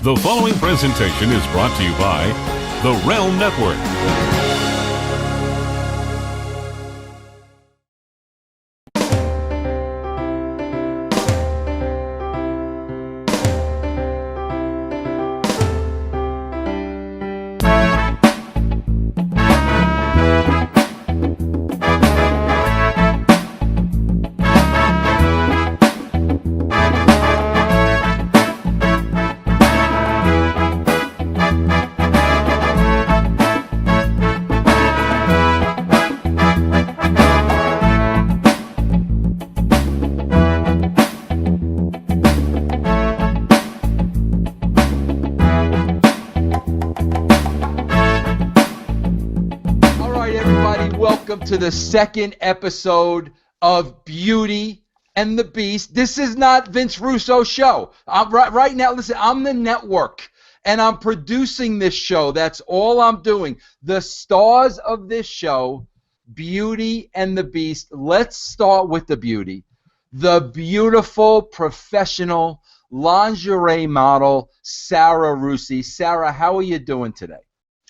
The following presentation is brought to you by the Realm Network. To the second episode of Beauty and the Beast. This is not Vince Russo's show. Right now, listen, I'm the network, and I'm producing this show. That's all I'm doing. The stars of this show, Beauty and the Beast. Let's start with the beauty. The beautiful, professional lingerie model, Sarah Russo. Sarah, how are you doing today?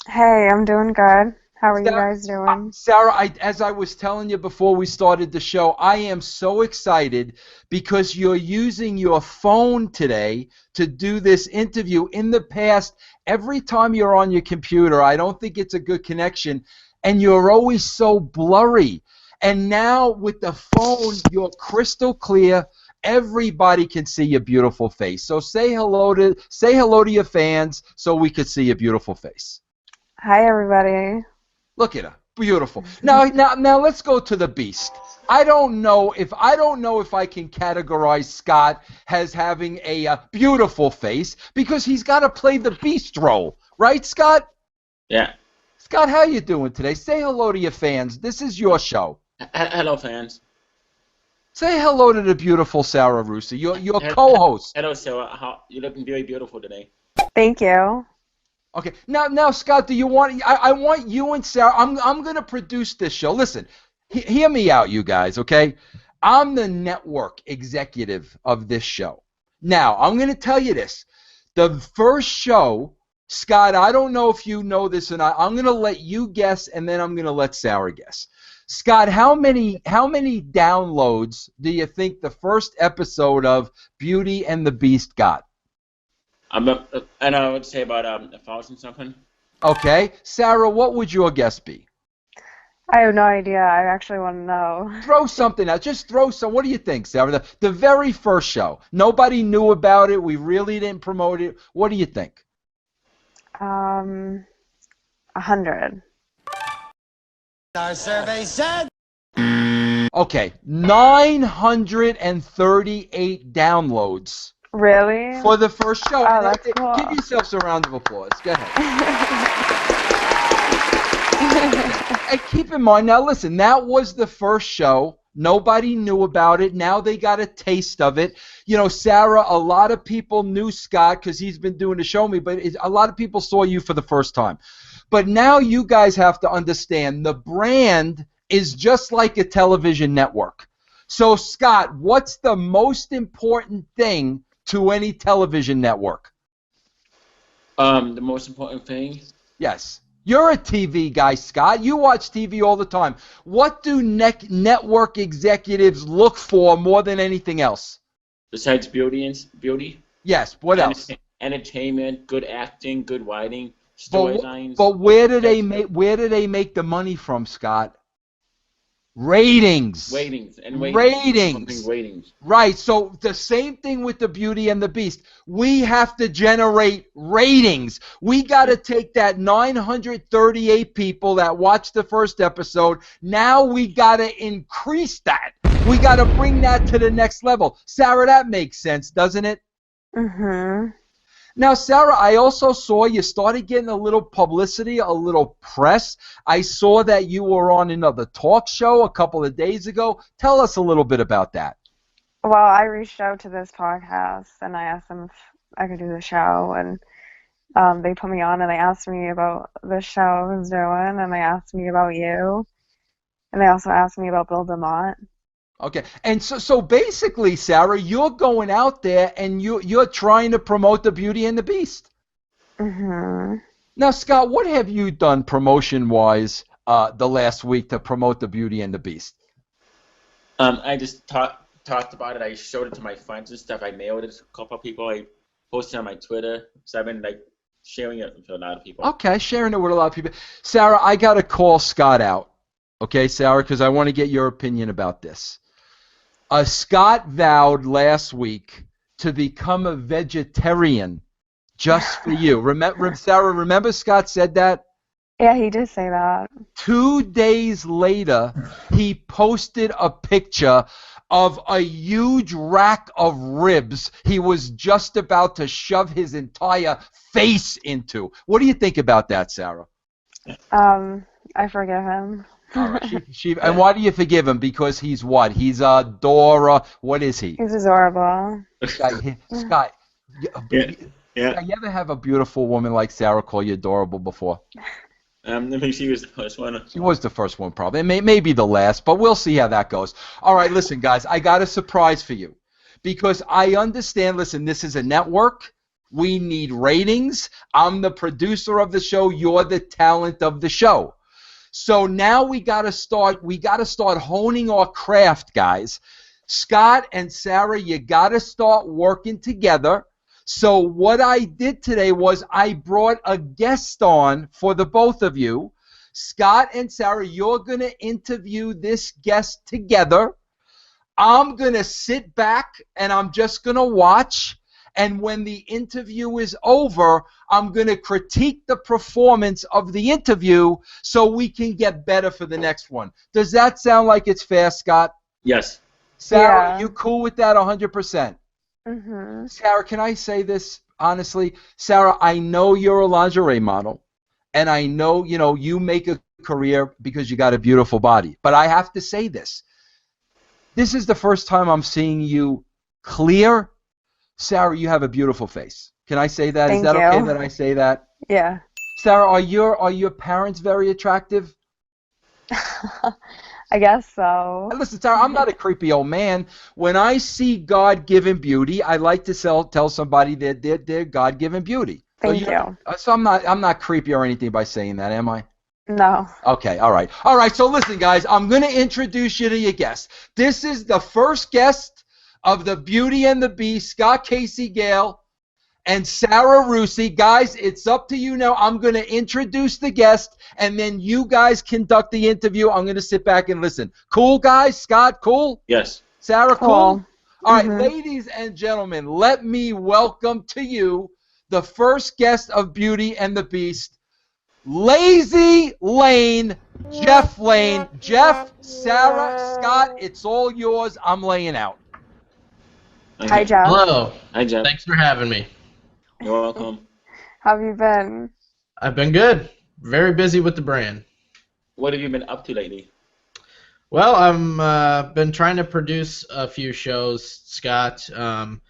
Hey, I'm doing good. How are Sarah, you guys doing? Sarah, as I was telling you before we started the show, I am so excited because you're using your phone today to do this interview. In the past, every time you're on your computer, I don't think it's a good connection, and you're always so blurry. And now with the phone, you're crystal clear. Everybody can see your beautiful face. So say hello to your fans so we could see your beautiful face. Hi, everybody. Look at her, beautiful. Now, let's go to the Beast. I don't know if I can categorize Scott as having a beautiful face because he's got to play the Beast role, right, Scott? Yeah. Scott, how you doing today? Say hello to your fans. This is your show. Hello, fans. Say hello to the beautiful Sarah Russo, your co-host. Hello, Sarah. You're looking very beautiful today. Thank you. Okay, now, Scott, do you want? I want you and Sarah. I'm going to produce this show. Listen, hear me out, you guys. Okay, I'm the network executive of this show. Now, I'm going to tell you this: the first show, Scott. I don't know if you know this or not. I'm going to let you guess, and then I'm going to let Sarah guess. Scott, how many downloads do you think the first episode of Beauty and the Beast got? And I would say about 1,000 something. Okay. Sarah, what would your guess be? I have no idea. I actually want to know. Throw something out. Just throw some. What do you think, Sarah? The very first show. Nobody knew about it. We really didn't promote it. What do you think? 100. Our survey said. Okay. 938 downloads. Really? For the first show. Oh, that's cool. Give yourselves a round of applause. Go ahead. And keep in mind, now listen, that was the first show. Nobody knew about it. Now they got a taste of it. You know, Sarah, a lot of people knew Scott because he's been doing the show me, but a lot of people saw you for the first time. But now you guys have to understand the brand is just like a television network. So, Scott, what's the most important thing to any television network? The most important thing? Yes. You're a TV guy, Scott. You watch TV all the time. What do network executives look for more than anything else? Besides beauty? Yes. What else? Entertainment, good acting, good writing, storylines. But where do they make the money from, Scott? Ratings. Ratings. Right. So the same thing with the Beauty and the Beast. We have to generate ratings. We got to take that 938 people that watched the first episode. Now we got to increase that. We got to bring that to the next level. Sarah, that makes sense, doesn't it? Mm-hmm. Now, Sarah, I also saw you started getting a little publicity, a little press. I saw that you were on another talk show a couple of days ago. Tell us a little bit about that. Well, I reached out to this podcast, and I asked them if I could do the show, and they put me on, and they asked me about the show I was doing, and they asked me about you, and they also asked me about Bill DeMott. Okay, and so basically, Sarah, you're going out there and you're trying to promote the Beauty and the Beast. Mhm. Now, Scott, what have you done promotion-wise the last week to promote the Beauty and the Beast? I just talked about it. I showed it to my friends and stuff. I mailed it to a couple of people. I posted it on my Twitter. So I've been like sharing it with a lot of people. Okay, sharing it with a lot of people. Sarah, I got to call Scott out. Okay, Sarah, because I want to get your opinion about this. Scott vowed last week to become a vegetarian just for you. Sarah, remember Scott said that? Yeah, he did say that. 2 days later, he posted a picture of a huge rack of ribs he was just about to shove his entire face into. What do you think about that, Sarah? I forgive him. All right. And why do you forgive him? Because he's what? He's Dora. What is he? He's adorable. Scott, Yeah. you ever have a beautiful woman like Sarah call you adorable before? I think she was the first one. She was the first one, probably. Maybe the last, but we'll see how that goes. All right, listen, guys, I got a surprise for you because I understand, listen, this is a network. We need ratings. I'm the producer of the show. You're the talent of the show. So now we got to start honing our craft, guys. Scott and Sarah, you got to start working together. So what I did today was I brought a guest on for the both of you. Scott and Sarah, you're going to interview this guest together. I'm going to sit back and I'm just going to watch. And when the interview is over, I'm going to critique the performance of the interview so we can get better for the next one. Does that sound like it's fair, Scott? Yes. Sarah, Yeah. you cool with that 100%? Mhm. Sarah, can I say this honestly? Sarah, I know you're a lingerie model, and I know, you make a career because you got a beautiful body. But I have to say this. This is the first time I'm seeing you clear. Sarah, you have a beautiful face. Can I say that? Is Thank that okay you. that I say that? Yeah. Sarah, are your parents very attractive? I guess so. Listen, Sarah, I'm not a creepy old man. When I see God-given beauty, I like to tell somebody that they're God-given beauty. Thank you. So I'm not creepy or anything by saying that, am I? No. Okay, all right. All right, so listen, guys, I'm going to introduce you to your guest. This is the first guest of the Beauty and the Beast, Scott Casey Gale and Sarah Russo. Guys, it's up to you now. I'm going to introduce the guest, and then you guys conduct the interview. I'm going to sit back and listen. Cool, guys? Scott, cool? Yes. Sarah, cool? Cool. All right, Mhm. ladies and gentlemen, let me welcome to you the first guest of Beauty and the Beast, Lazy Lane, Jeff Lane. Jeff, Sarah, Scott, it's all yours. I'm laying out. Okay. Hi, Jeff. Hello. Hi, Jeff. Thanks for having me. You're welcome. How have you been? I've been good. Very busy with the brand. What have you been up to lately? Well, I'm been trying to produce a few shows, Scott. I'm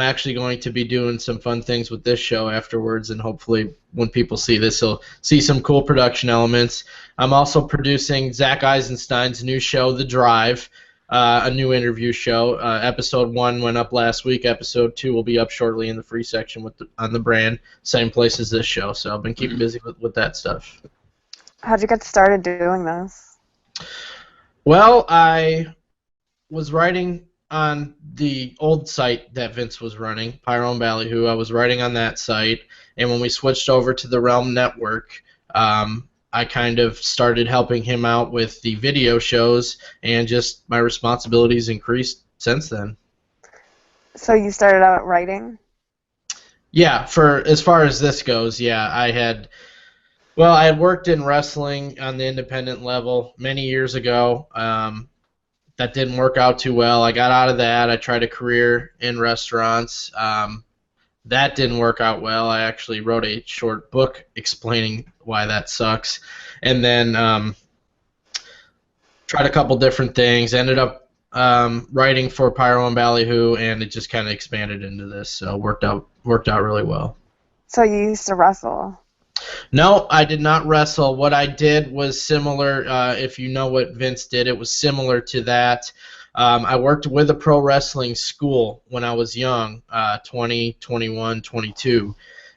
actually going to be doing some fun things with this show afterwards, and hopefully when people see this, they'll see some cool production elements. I'm also producing Zach Eisenstein's new show, The Drive, a new interview show. Episode 1 went up last week. Episode 2 will be up shortly in the free section on the brand, same place as this show. So I've been keeping busy with that stuff. How'd you get started doing this? Well, I was writing on the old site that Vince was running, Pyro and Ballyhoo. I was writing on that site, and when we switched over to the Realm Network, I kind of started helping him out with the video shows, and just my responsibilities increased since then. So you started out writing? Yeah, for as far as this goes, yeah, I had worked in wrestling on the independent level many years ago. That didn't work out too well. I got out of that. I tried a career in restaurants. That didn't work out well. I actually wrote a short book explaining why that sucks. And then tried a couple different things. Ended up writing for Pyro and Ballyhoo, and it just kind of expanded into this. So worked out really well. So you used to wrestle? No, I did not wrestle. What I did was similar, if you know what Vince did, it was similar to that. I worked with a pro wrestling school when I was young, 20, 21, 22,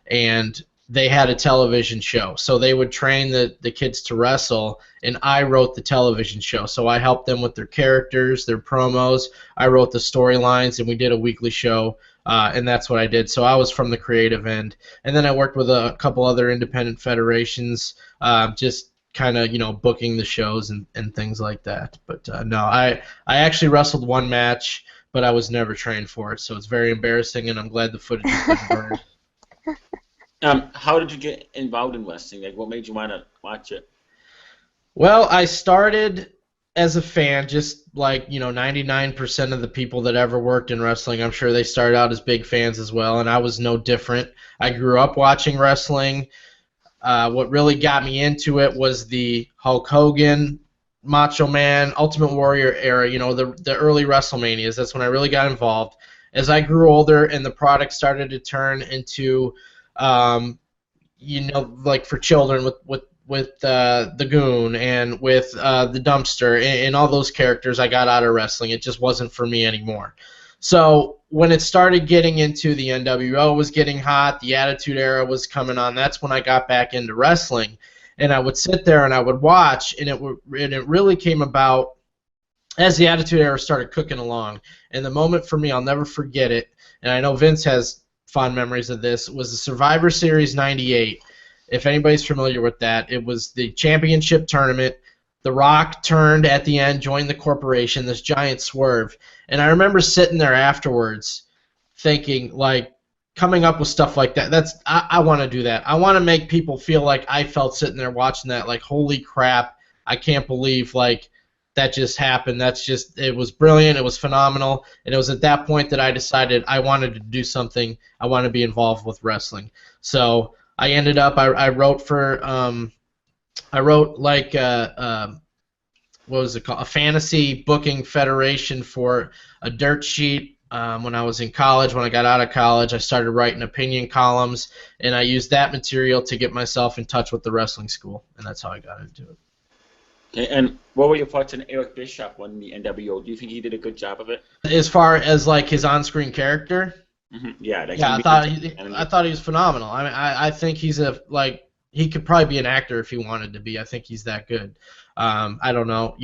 and they had a television show. So they would train the kids to wrestle, and I wrote the television show. So I helped them with their characters, their promos. I wrote the storylines, and we did a weekly show, and that's what I did. So I was from the creative end. And then I worked with a couple other independent federations, just kind of, booking the shows and things like that. But no, I actually wrestled one match, but I was never trained for it. So it's very embarrassing, and I'm glad the footage has been burned. How did you get involved in wrestling? Like, what made you want to watch it? Well, I started as a fan, just like 99% of the people that ever worked in wrestling. I'm sure they started out as big fans as well, and I was no different. I grew up watching wrestling. What really got me into it was the Hulk Hogan, Macho Man, Ultimate Warrior era. The early WrestleManias. That's when I really got involved. As I grew older and the product started to turn into like for children with the Goon and with the Dumpster and all those characters, I got out of wrestling. It just wasn't for me anymore. So when it started getting into the NWO was getting hot, the Attitude Era was coming on, that's when I got back into wrestling. And I would sit there and I would watch, and it really came about as the Attitude Era started cooking along. And the moment for me, I'll never forget it, and I know Vince has fond memories of this, was the Survivor Series 98. If anybody's familiar with that, it was the championship tournament. The Rock turned at the end, joined the corporation, this giant swerve. And I remember sitting there afterwards thinking, like, coming up with stuff like that. I want to do that. I want to make people feel like I felt sitting there watching that, like, holy crap, I can't believe, like, that just happened. It was brilliant. It was phenomenal. And it was at that point that I decided I wanted to do something. I wanted to be involved with wrestling. So I ended up, I wrote for, like, what was it called? A fantasy booking federation for a dirt sheet. When I was in college, when I got out of college, I started writing opinion columns, and I used that material to get myself in touch with the wrestling school, and that's how I got into it. Okay, and what were your thoughts on Eric Bischoff winning the NWO? Do you think he did a good job of it? As far as like his on-screen character, yeah, I thought he was phenomenal. I mean, I think he could probably be an actor if he wanted to be. I think he's that good. I don't know,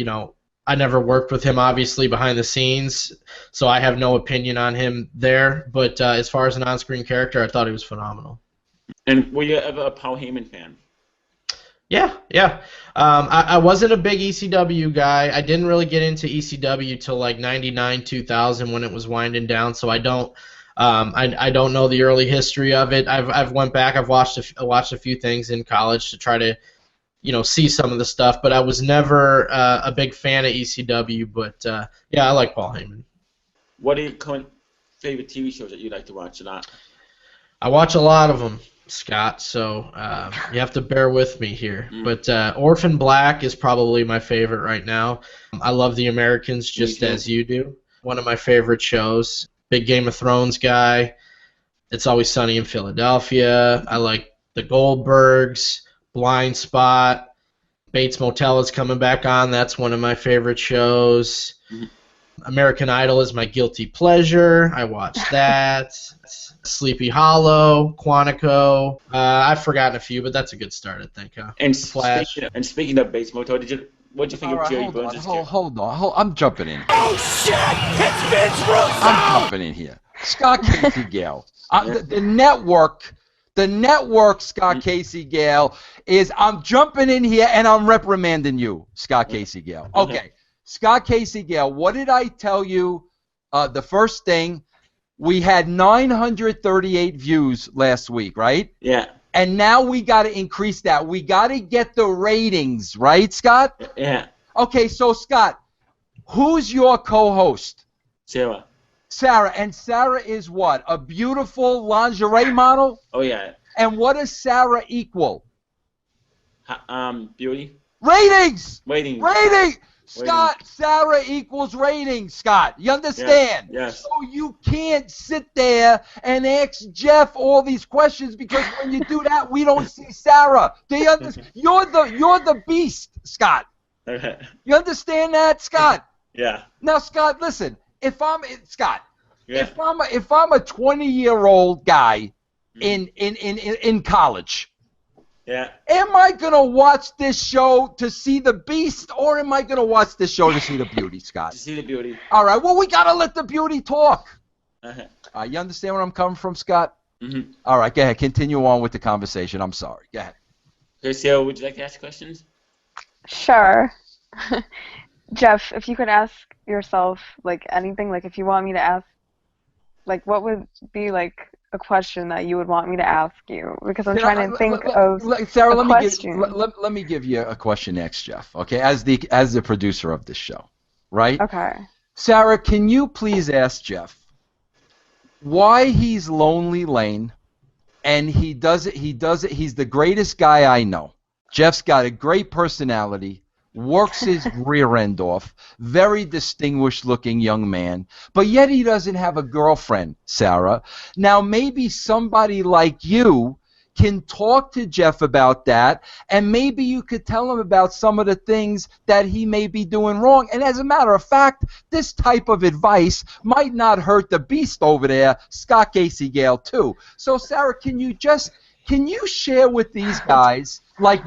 I never worked with him obviously behind the scenes, so I have no opinion on him there. But as far as an on-screen character, I thought he was phenomenal. And were you ever a Paul Heyman fan? Yeah. I wasn't a big ECW guy. I didn't really get into ECW till like 99, 2000 when it was winding down. So I don't know the early history of it. I've went back. I've watched a few things in college to try to, see some of the stuff. But I was never a big fan of ECW. But yeah, I like Paul Heyman. What are your current favorite TV shows that you like to watch a lot? I watch a lot of them, Scott, so you have to bear with me here. But Orphan Black is probably my favorite right now. I love The Americans just as you do. One of my favorite shows. Big Game of Thrones guy. It's Always Sunny in Philadelphia. I like The Goldbergs, Blind Spot. Bates Motel is coming back on. That's one of my favorite shows. American Idol is my guilty pleasure. I watch that. Sleepy Hollow, Quantico. I've forgotten a few, but that's a good start, I think. And speaking of Bates Motel, what did you think of Jerry Burns? Hold on. I'm jumping in. Oh, shit! It's Vince Russo! I'm jumping in here. Scott Casey Gale. The network, Scott Casey Gale, I'm jumping in here and I'm reprimanding you, Scott Casey Gale. Okay. Scott Casey Gale, what did I tell you? The first thing, we had 938 views last week, right? Yeah. And now we got to increase that. We got to get the ratings, right, Scott? Yeah. Okay, so Scott, who's your co-host? Sarah. And Sarah is what? A beautiful lingerie model? Oh, yeah. And what does Sarah equal? Beauty. Ratings! Ratings. Scott, Sarah equals ratings, Scott. You understand? Yes. So you can't sit there and ask Jeff all these questions because when you do that, we don't see Sarah. Do you understand? You're the beast, Scott. Okay. You understand that, Scott? Yeah. Now, Scott, listen. If I'm Scott, Yeah. if I'm a 20-year-old guy in college, Yeah. am I gonna watch this show to see the Beast, or am I gonna watch this show to see the beauty, Scott? To see the beauty. All right. Well, we gotta let the beauty talk. Uh-huh. You understand where I'm coming from, Scott? Mm-hmm. All right. Go ahead. Continue on with the conversation. I'm sorry. Go ahead. Okay, Sarah, would you like to ask questions? Sure. Jeff, if you could ask yourself like anything, like if you want me to ask, like what would be like a question that you would want me to ask you? Because I'm trying to think of Sarah, a question. let me give you a question next, Jeff. Okay, as the producer of this show, right? Okay. Sarah, can you please ask Jeff why he's Lonely Lane, and he does it. He's the greatest guy I know. Jeff's got a great personality. Works his rear end off, very distinguished looking young man, but yet he doesn't have a girlfriend, Sarah. Now maybe somebody like you can talk to Jeff about that, and maybe you could tell him about some of the things that he may be doing wrong. And as a matter of fact, this type of advice might not hurt the Beast over there, Scott Casey Gale, too. So Sarah, can you share with these guys, like,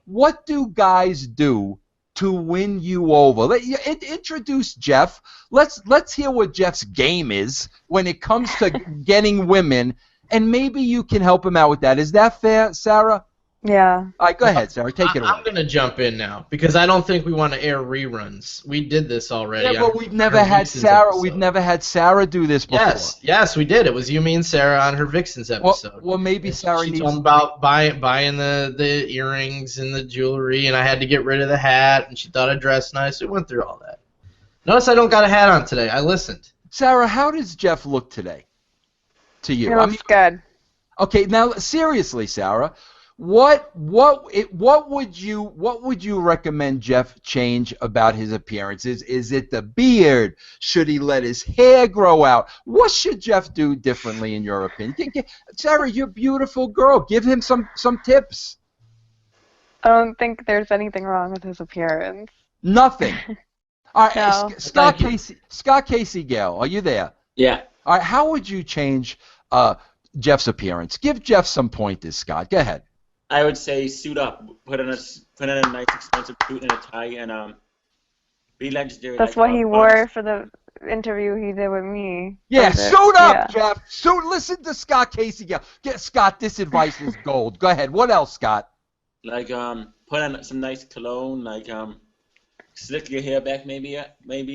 what do guys do to win you over? Introduce Jeff. Let's hear what Jeff's game is when it comes to getting women, and maybe you can help him out with that. Is that fair, Sarah? Yeah. All right, go ahead, Sarah. Take it away. I'm going to jump in now because I don't think we want to air reruns. We did this already. Yeah, but we've never had Sarah. Episode. We've never had Sarah do this before. Yes, we did. It was you, me, and Sarah on her Vixens episode. Well, maybe Sarah she needs. told me about buying the earrings and the jewelry, and I had to get rid of the hat, and she thought I dressed nice. We went through all that. Notice I don't got a hat on today. I listened. Sarah, how does Jeff look today to you? He looks good. Okay, now seriously, Sarah. What would you recommend Jeff change about his appearance? Is it the beard? Should he let his hair grow out? What should Jeff do differently in your opinion? Sarah, you're a beautiful girl. Give him some tips. I don't think there's anything wrong with his appearance. Nothing. All right, No. Scott Casey Gale, are you there? Yeah. All right, how would you change Jeff's appearance? Give Jeff some pointers, Scott. Go ahead. I would say suit up. Put on a nice expensive suit and a tie, and be legendary. That's like what he Bob wore Barnes. for the interview he did with me. Yeah, Was it? suit up, Yeah. Jeff. Listen to Scott Casey Gale. Get Scott. This advice is gold. Go ahead. What else, Scott? Like put on some nice cologne. Like slick your hair back, maybe. Like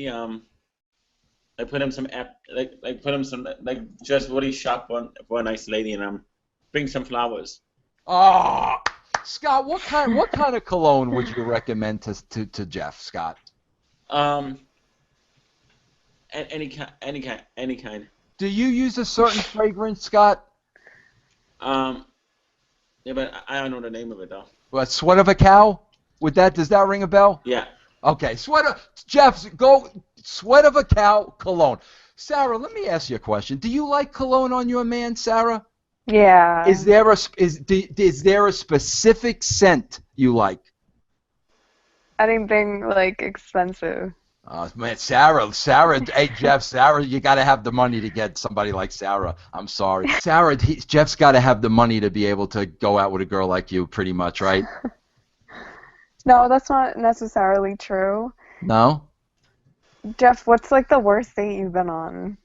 put him some just really shop for a nice lady, and bring some flowers. Oh, Scott, what kind of cologne would you recommend to Jeff, Scott? Any kind. Do you use a certain fragrance, Scott? Yeah, but I don't know the name of it though. What, Sweat of a Cow? Does that ring a bell? Yeah. Okay, Sweat of a Cow cologne. Sarah, let me ask you a question. Do you like cologne on your man, Sarah? Yeah. Is there a specific scent you like? Anything like expensive. Man, Sarah, hey Jeff, Sarah, you got to have the money to get somebody like Sarah. I'm sorry, Sarah. Jeff's got to have the money to be able to go out with a girl like you, pretty much, right? No, that's not necessarily true. No. Jeff, what's like the worst date you've been on?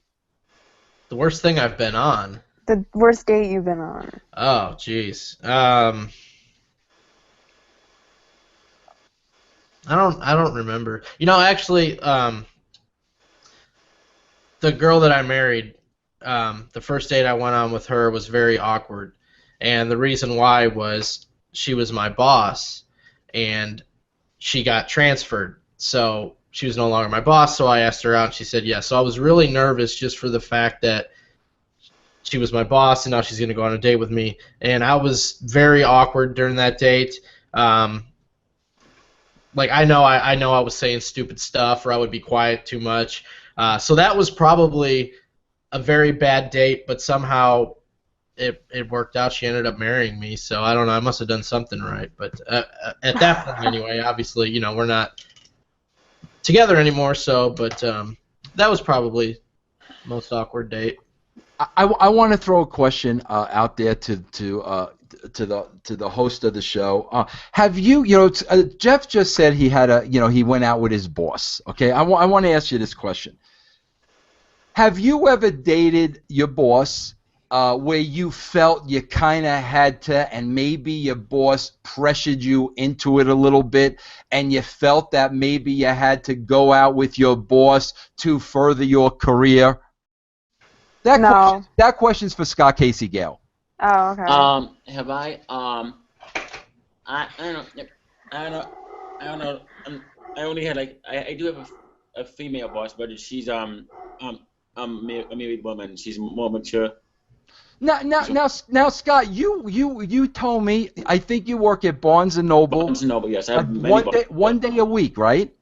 The worst thing I've been on. The worst date you've been on. Oh, jeez. I don't remember. Actually, the girl that I married, the first date I went on with her was very awkward, and the reason why was she was my boss, and she got transferred, so she was no longer my boss. So I asked her out, and she said yes. So I was really nervous just for the fact that she was my boss, and now she's going to go on a date with me. And I was very awkward during that date. Like I know I was saying stupid stuff, or I would be quiet too much. So that was probably a very bad date, but somehow it worked out. She ended up marrying me, so I don't know. I must have done something right. But at that point, anyway, obviously, we're not together anymore. So, but that was probably the most awkward date. I want to throw a question out there to the host of the show. Have you, Jeff just said he had he went out with his boss. Okay, I want to ask you this question. Have you ever dated your boss where you felt you kind of had to, and maybe your boss pressured you into it a little bit, and you felt that maybe you had to go out with your boss to further your career? That question's for Scott Casey Gale. Oh, okay. Have I? I don't know. I only had I do have a female boss, but she's a married woman. She's more mature. Now, Scott, you told me, I think you work at Barnes and Noble. Barnes and Noble, yes. I have many one day a week, right?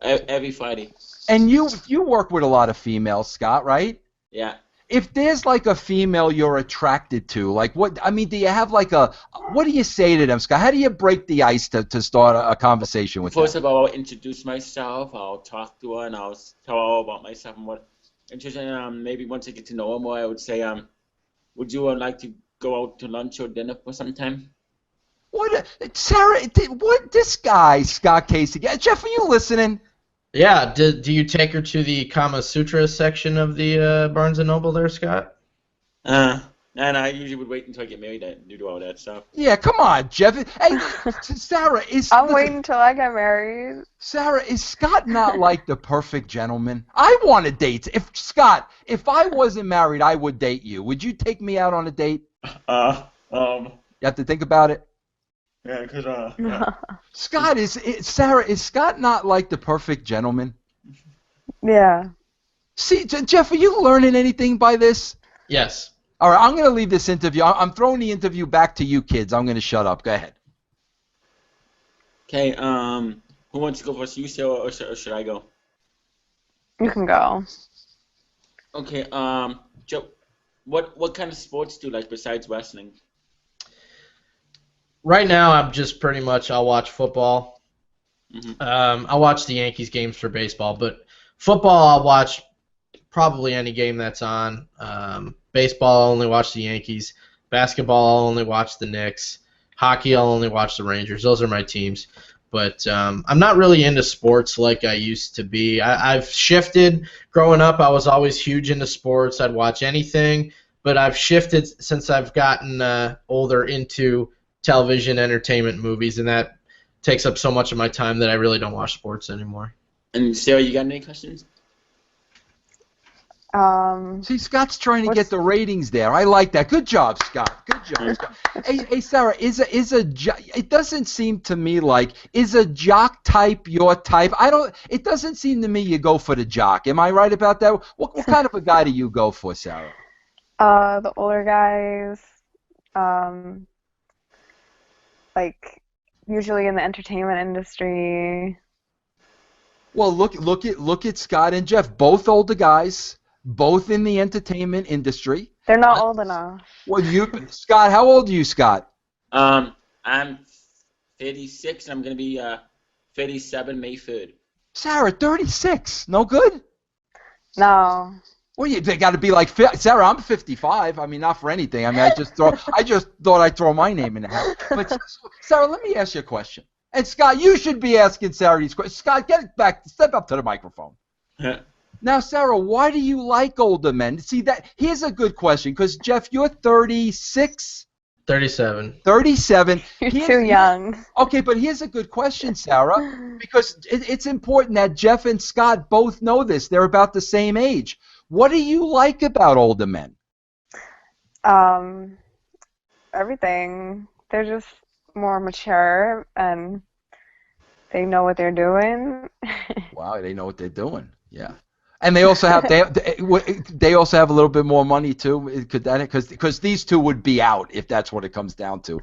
Every Friday. And you work with a lot of females, Scott, right? Yeah. If there's like a female you're attracted to, like what? I mean, do you have like what do you say to them, Scott? How do you break the ice to start a conversation with them? First of all, I'll introduce myself. I'll talk to her and I'll tell her all about myself and what interesting. Maybe once I get to know her more, I would say, would you like to go out to lunch or dinner for some time? Sarah? This guy, Scott Casey? Jeff, are you listening? Yeah, do you take her to the Kama Sutra section of the Barnes & Noble there, Scott? And I usually would wait until I get married to do all that stuff. Yeah, come on, Jeff. Hey, Sarah, I'm waiting until I get married. Sarah, is Scott not like the perfect gentleman? I want to date. If I wasn't married, I would date you. Would you take me out on a date? You have to think about it. Yeah, because Scott, Sarah, is Scott not like the perfect gentleman? Yeah. See, Jeff, are you learning anything by this? Yes. All right, I'm going to leave this interview. I'm throwing the interview back to you kids. I'm going to shut up. Go ahead. Okay, who wants to go first? You, Sarah, or should I go? You can go. Okay, Joe, what kind of sports do you like besides wrestling? Right now, I'm just pretty much, I'll watch football. Mm-hmm. I'll watch the Yankees games for baseball, but football, I'll watch probably any game that's on. Baseball, I'll only watch the Yankees. Basketball, I'll only watch the Knicks. Hockey, I'll only watch the Rangers. Those are my teams. But I'm not really into sports like I used to be. I've shifted. Growing up, I was always huge into sports. I'd watch anything. But I've shifted since I've gotten older into television, entertainment, movies, and that takes up so much of my time that I really don't watch sports anymore. And Sarah, you got any questions? See, Scott's trying to get the ratings there. I like that. Good job, Scott. Good job, Scott. Hey, Sarah, it doesn't seem to me like, is a jock type your type? It doesn't seem to me you go for the jock. Am I right about that? What kind of a guy do you go for, Sarah? The older guys, like usually in the entertainment industry. Well, look at Scott and Jeff, both older guys, both in the entertainment industry. They're not old enough. Well, Scott, how old are you, Scott? I'm 36. I'm gonna be 37 May 3rd. Sarah, 36. No good? No. Well, they got to be like Sarah. I'm 55. I mean, not for anything. I mean, I just thought I'd throw my name in the hat. But Sarah, let me ask you a question. And Scott, you should be asking Sarah these questions. Scott, step up to the microphone. Now, Sarah, why do you like older men? See, here's a good question, because Jeff, you're 36. 37. 37. You're too young. Okay, but here's a good question, Sarah, because it's important that Jeff and Scott both know this. They're about the same age. What do you like about older men? Everything. They're just more mature and they know what they're doing. Wow, they know what they're doing. Yeah. And they also have they also have a little bit more money too. Because these two would be out if that's what it comes down to.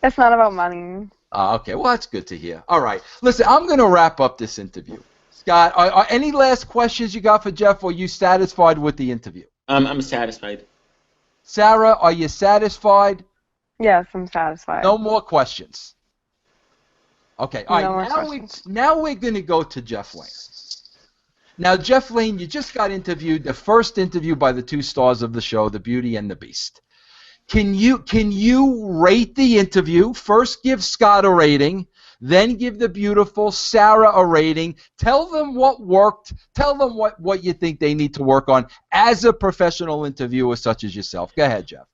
It's not about money. Okay, well that's good to hear. All right, listen, I'm going to wrap up this interview. Scott, are any last questions you got for Jeff, or are you satisfied with the interview? I'm satisfied. Sarah, are you satisfied? Yes, I'm satisfied. No more questions. Okay. All No more right. questions. Now we're going to go to Jeff Lane. Now, Jeff Lane, you just got interviewed, the first interview by the two stars of the show, the Beauty and the Beast. Can you rate the interview? First, give Scott a rating, then give the beautiful Sarah a rating. Tell them what worked. Tell them what you think they need to work on as a professional interviewer such as yourself. Go ahead, Jeff.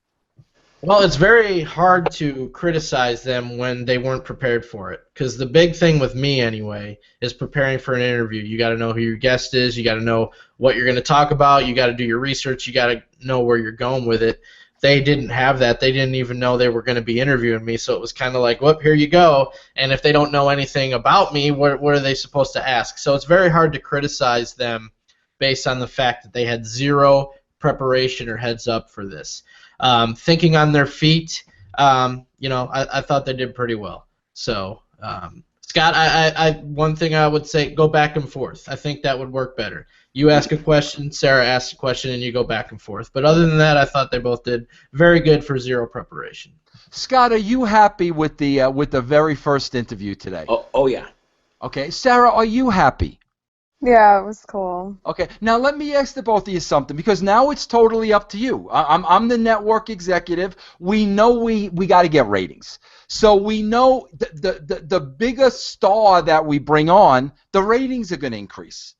Well, it's very hard to criticize them when they weren't prepared for it. Because the big thing with me, anyway, is preparing for an interview. You got to know who your guest is. You got to know what you're going to talk about. You got to do your research. You got to know where you're going with it. They didn't have that. They didn't even know they were going to be interviewing me. So it was kind of like, whoop, here you go. And if they don't know anything about me, what are they supposed to ask? So it's very hard to criticize them based on the fact that they had zero preparation or heads up for this. Thinking on their feet, I thought they did pretty well. So, Scott, one thing I would say, go back and forth. I think that would work better. You ask a question, Sarah asks a question, and you go back and forth. But other than that, I thought they both did very good for zero preparation. Scott, are you happy with the very first interview today? Oh yeah. Okay. Sarah, are you happy? Yeah, it was cool. Okay, now let me ask the both of you something, because now it's totally up to you. I'm the network executive. We know we got to get ratings. So we know the bigger star that we bring on, the ratings are going to increase.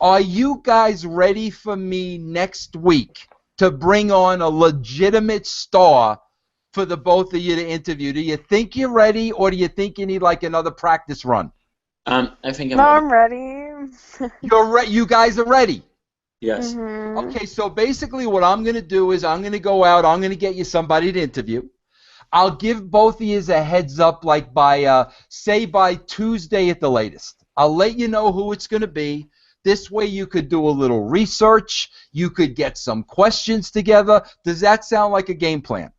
Are you guys ready for me next week to bring on a legitimate star for the both of you to interview? Do you think you're ready, or do you think you need like another practice run? I think I'm ready. You guys are ready. Yes. Mhm. Okay, so basically what I'm going to do is I'm going to go out, I'm going to get you somebody to interview. I'll give both of you a heads up like by Tuesday at the latest. I'll let you know who it's going to be. This way you could do a little research. You could get some questions together. Does that sound like a game plan?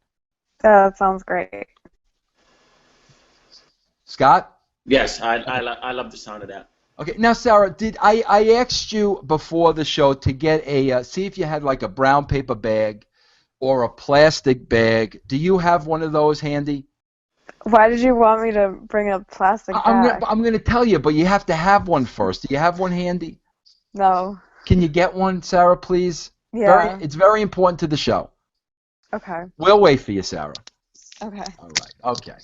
That sounds great. Scott? Yes, I love the sound of that. Okay, now Sarah, did I asked you before the show to get see if you had like a brown paper bag or a plastic bag. Do you have one of those handy? Why did you want me to bring a plastic bag? I'm gonna tell you, but you have to have one first. Do you have one handy? No. Can you get one, Sarah, please? Yeah. It's very important to the show. Okay. We'll wait for you, Sarah. Okay. All right. Okay.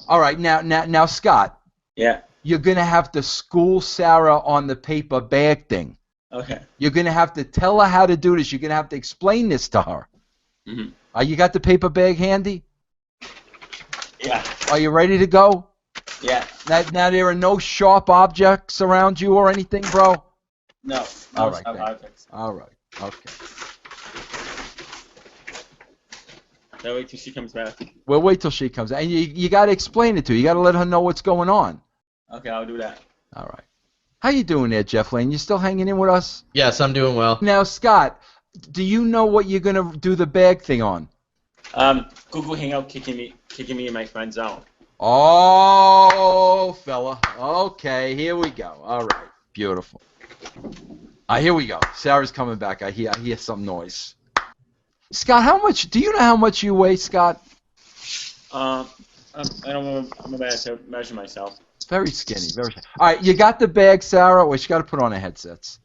All right. Now, Scott. Yeah. You're gonna have to school Sarah on the paper bag thing. Okay. You're gonna have to tell her how to do this. You're gonna have to explain this to her. Mm-hmm. You got the paper bag handy? Yeah. Are you ready to go? Yeah. Now there are no sharp objects around you or anything, bro? No. All right. Objects. All right. Okay. I'll wait till she comes back. We'll wait till she comes. And you got to explain it to her. You got to let her know what's going on. Okay, I'll do that. All right. How you doing there, Jeff Lane? You still hanging in with us? Yes, I'm doing well. Now, Scott, do you know what you're going to do the bag thing on? Google Hangout kicking me and my friends out. Oh, fella. Okay, here we go. All right. Beautiful. Here we go. Sarah's coming back. I hear some noise. Scott, do you know how much you weigh, Scott? I don't know. I'm about to measure myself. Very skinny. Very skinny. All right, you got the bag, Sarah? Well, you got to put on the headsets.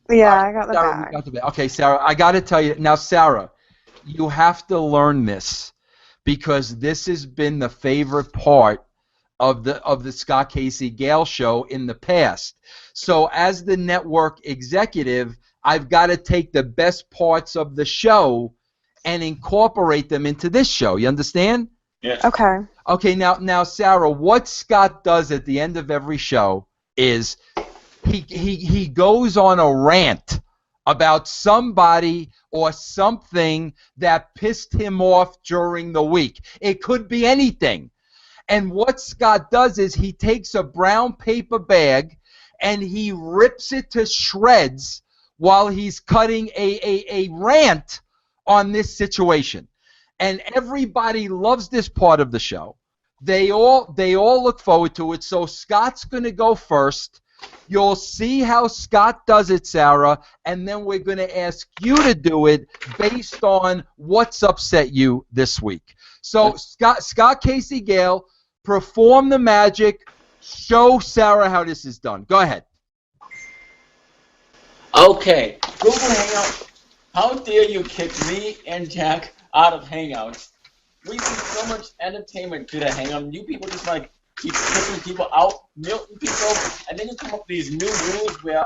Yeah, I got the Sarah, bag. you got the bag. Okay, Sarah, I got to tell you. Now, Sarah, you have to learn this because this has been the favorite part of the Scott Casey Gale show in the past. So as the network executive, I've got to take the best parts of the show and incorporate them into this show. You understand? Yes. Okay. Okay, now, Sarah, what Scott does at the end of every show is he goes on a rant about somebody or something that pissed him off during the week. It could be anything. And what Scott does is he takes a brown paper bag and he rips it to shreds while he's cutting a rant on this situation. And everybody loves this part of the show. They all look forward to it. So Scott's going to go first. You'll see how Scott does it, Sarah, and then we're going to ask you to do it based on what's upset you this week. So Scott Casey Gale, perform the magic. Show Sarah how this is done. Go ahead. Okay, Google Hangout. How dare you kick me and Jack out of Hangouts? We bring so much entertainment to the Hangout. You people just like keep kicking people out, muting people, and then you come up with these new rules where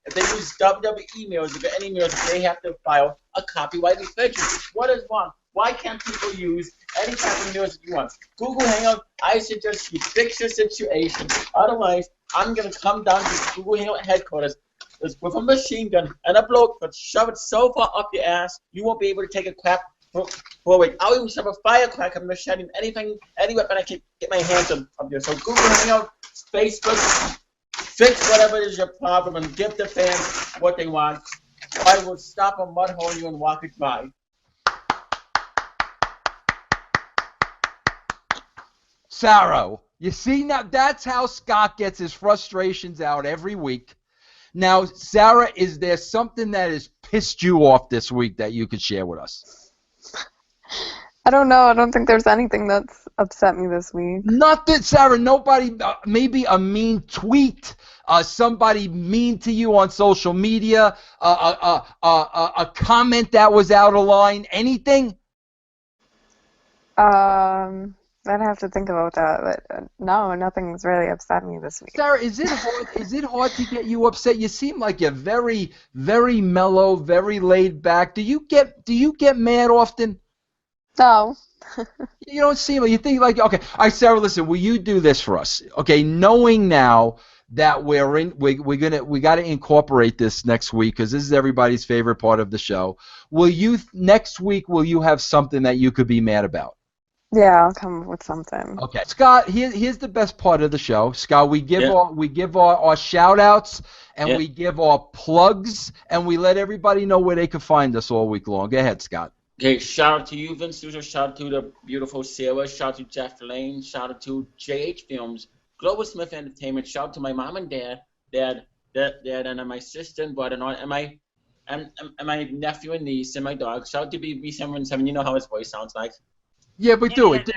if they use WWE emails, if any emails, they have to file a copyright infringement. What is wrong? Why can't people use any type of emails that you want? Google Hangout, I suggest you fix your situation. Otherwise, I'm going to come down to Google Hangout headquarters with a machine gun and a blow but shove it so far up your ass, you won't be able to take a crap for a week. I'll even shove a firecracker, machete, anything, any weapon I can get my hands on up there. So Google Hangout, Facebook, fix whatever is your problem and give the fans what they want. I will stop a mud hole you and walk it by. Sarah, you see now that's how Scott gets his frustrations out every week. Now, Sarah, is there something that has pissed you off this week that you could share with us? I don't know. I don't think there's anything that's upset me this week. Nothing, Sarah. Nobody, maybe a mean tweet, somebody mean to you on social media, a comment that was out of line, anything? I'd have to think about that, but no, nothing's really upset me this week. Sarah, is it hard? Is it hard to get you upset? You seem like you're very, very mellow, very laid back. Do you get mad often? No. You don't seem like you think like okay. All right, Sarah. Listen, will you do this for us? Okay, knowing now that we got to incorporate this next week because this is everybody's favorite part of the show. Next week? Will you have something that you could be mad about? Yeah, I'll come up with something. Okay, Scott. Here's the best part of the show, Scott. We give our shout outs and we give our plugs and we let everybody know where they can find us all week long. Go ahead, Scott. Okay, shout out to you, Vince Russo. Shout out to the beautiful Sarah. Shout out to Jeff Lane. Shout out to JH Films, Global Smith Entertainment. Shout out to my mom and dad, and my sister and brother-in-law, and my nephew and niece, and my dog. Shout out to B717. You know how his voice sounds like. Yeah, but do it.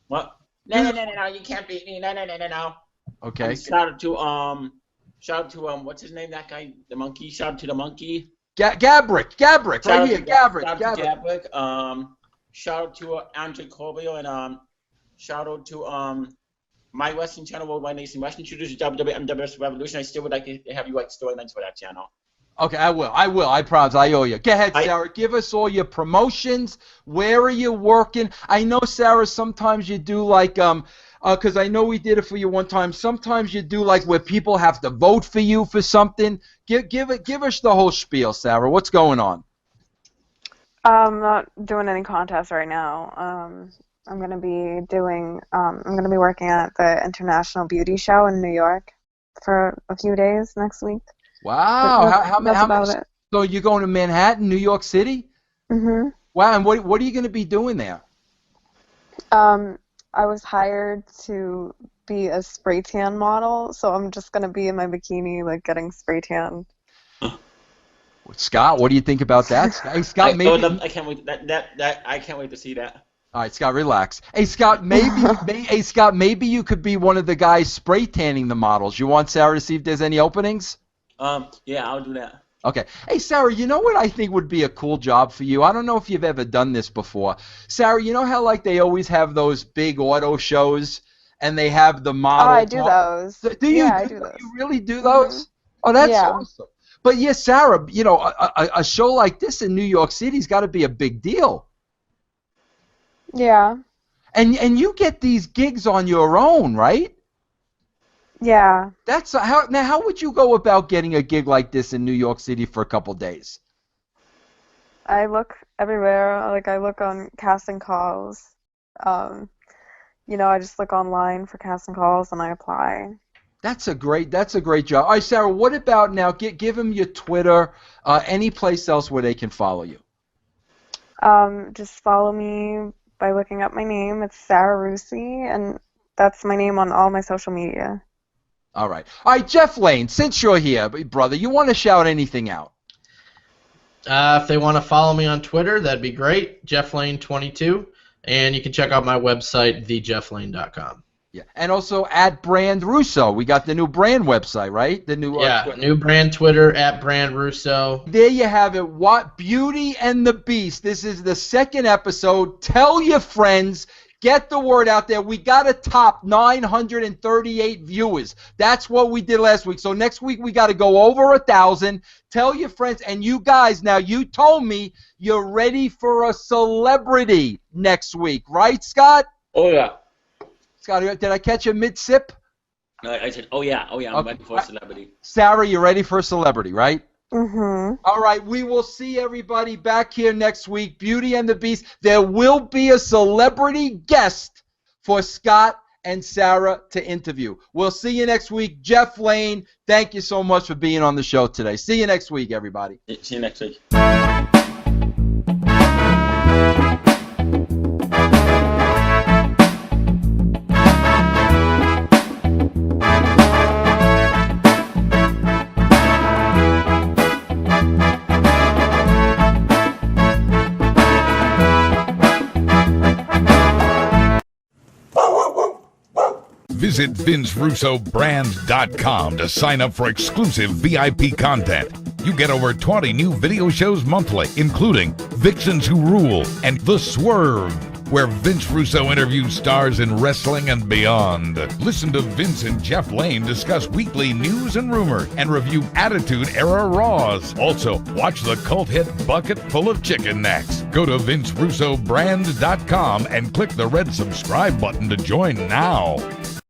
What? No, you can't beat me. No. Okay. And shout out to what's his name? That guy, the monkey. Shout out to the monkey. Gabrick, right here, Gabrick. Shout out to Gabrick. Shout out to Andre Corbio and shout out to my Western channel, Worldwide Nation Western Shooters, WWS Revolution. I still would like to have you write storylines for that channel. Okay, I will. I promise. I owe you. Go ahead, Sarah. Give us all your promotions. Where are you working? I know, Sarah, sometimes you do like because I know we did it for you one time. Sometimes you do like where people have to vote for you for something. Give us the whole spiel, Sarah. What's going on? I'm not doing any contests right now. I'm gonna be working at the International Beauty Show in New York for a few days next week. Wow. How about much? it. So you're going to Manhattan, New York City? Mhm. Wow. And what are you going to be doing there? I was hired to be a spray tan model, so I'm just gonna be in my bikini, like getting spray tan. Scott, what do you think about that? Hey, Scott, I can't wait. I can't wait to see that. All right, Scott, relax. Hey, Scott, maybe you could be one of the guys spray tanning the models. You want Sarah to see if there's any openings? Yeah, I'll do that. Okay. Hey, Sarah, you know what I think would be a cool job for you? I don't know if you've ever done this before. Sarah, you know how like they always have those big auto shows and they have the model? Oh, I do those. Do you? Yeah, I do those. You really do those? Oh, that's awesome. But yeah, Sarah, you know, a show like this in New York City's got to be a big deal. Yeah. And you get these gigs on your own, right? Yeah. That's how would you go about getting a gig like this in New York City for a couple days? I look everywhere. Like I look on casting calls. You know, I just look online for casting calls and I apply. That's a great job. All right, Sarah, what about now? Give them your Twitter, any place else where they can follow you. Just follow me by looking up my name. It's Sarah Russi, and that's my name on all my social media. All right, Jeff Lane. Since you're here, brother, you want to shout anything out? If they want to follow me on Twitter, that'd be great. Jeff Lane 22. And you can check out my website, thejefflane.com. Yeah, and also at Brand Russo. We got the new brand website, right? The new New brand Twitter at Brand Russo. There you have it. What Beauty and the Beast. This is the second episode. Tell your friends. Get the word out there. We got a top 938 viewers. That's what we did last week. So next week we got to go over 1,000. Tell your friends. And you guys, now you told me you're ready for a celebrity next week, right, Scott? Oh yeah. Scott, did I catch a mid-sip? No, I said, oh yeah, I'm ready for a celebrity. Sarah, you're ready for a celebrity, right? Mm-hmm. All right, we will see everybody back here next week. Beauty and the Beast. There will be a celebrity guest for Scott and Sarah to interview. We'll see you next week. Jeff Lane, thank you so much for being on the show today. See you next week, everybody. See you next week. Visit VinceRussoBrand.com to sign up for exclusive VIP content. You get over 20 new video shows monthly, including Vixens Who Rule and The Swerve, where Vince Russo interviews stars in wrestling and beyond. Listen to Vince and Jeff Lane discuss weekly news and rumor and review Attitude Era Raws. Also, watch the cult hit Bucket Full of Chicken next. Go to VinceRussoBrand.com and click the red subscribe button to join now.